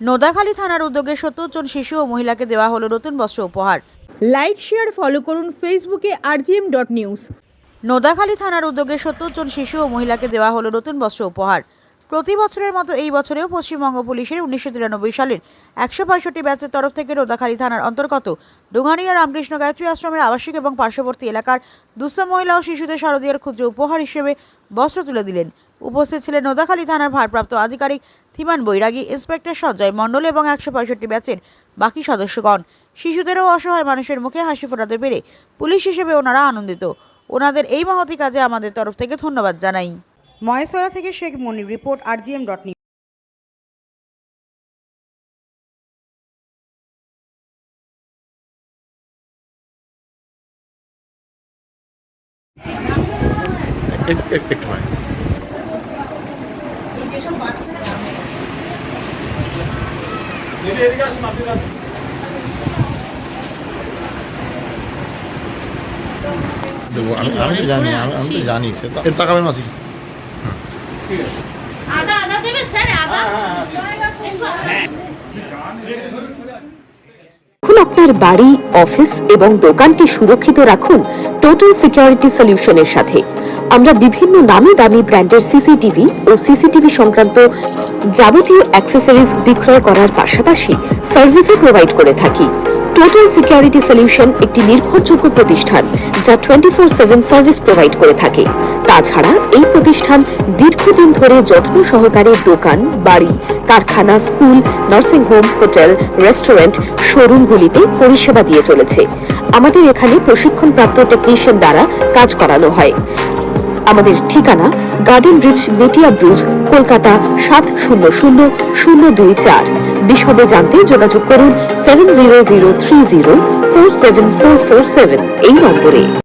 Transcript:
নোদাখালী থানার উদ্যোগে ৭০ জন শিশু ও মহিলাকে দেওয়া হলো নতুন বস্ত্র উপহার। লাইক শেয়ার ফলো করুন ফেসবুকে rgm.news। নোদাখালী থানার উদ্যোগে ৭০ জন শিশু ও মহিলাকে দেওয়া হলো নতুন বস্ত্র উপহার। প্রতি বছরের মতো এই বছরেও পশ্চিমবঙ্গ পুলিশের 1993 সালের 165 ব্যাচের তরফ থেকে নোদাখালী থানার অন্তর্গত ডোঙানিয়া রামকৃষ্ণ গায়ত্রী আশ্রমের আবাসিক এবং পার্শ্ববর্তী এলাকার দুস্থ মহিলা ও শিশুদের শারদীয়ার ক্ষুদ্র উপহার হিসেবে বস্ত্র তুলে দিলেন। উপস্থিত ছিলেন নোদাখালী থানার ভারপ্রাপ্ত আধিকারিক থিমান বৈরাগী, ইন্সপেক্টর সঞ্জয় মণ্ডল এবং 165 ব্যাচের বাকি সদস্যগণ। শিশুদের ও অসহায় মানুষের মুখে হাসি ফোটাতে পেরে পুলিশ হিসেবে ওনারা আনন্দিত। ওনাদের এই মহতি কাজে আমাদের তরফ থেকে ধন্যবাদ জানাই। মহেশতলা থেকে শেখ মনির, রিপোর্ট rgm.news। আমি তো জানি, আমি তো জানি সেটা এর টাকা মাসি আদা আদা দেবে স্যার, আদা এখন আপনার বাড়ি, অফিস এবং দোকানকে সুরক্ষিত রাখুন টোটাল সিকিউরিটি সলিউশনের সাথে। আমরা বিভিন্ন নামি দামি ব্র্যান্ডের সিসিটিভি ও সিসিটিভি সংক্রান্ত যাবতীয় অ্যাক্সেসরিজ বিক্রয় করার পাশাপাশি সার্ভিসও প্রোভাইড করে থাকি। টোটাল সিকিউরিটি সলিউশন একটি নির্ভরযোগ্য প্রতিষ্ঠান যা 24/7 সার্ভিস প্রোভাইড করে থাকে। তাছাড়া এই প্রতিষ্ঠান দীর্ঘদিন ধরে যত্ন সহকারে দোকান, বাড়ি, কারখানা, school, nursing home, hotel, restaurant, শোরুমগুলিতে পরিষেবা দিয়ে চলেছে। আমাদের এখানে প্রশিক্ষণপ্রাপ্ত টেকনিশিয়ান দ্বারা কাজ করানো হয়। আমাদের ঠিকানা গার্ডেন রিচ, মেটিয়া ব্রুজ, কলকাতা 700024। বিশদে জানতে যোগাযোগ করুন 7003047447 এই নম্বরে।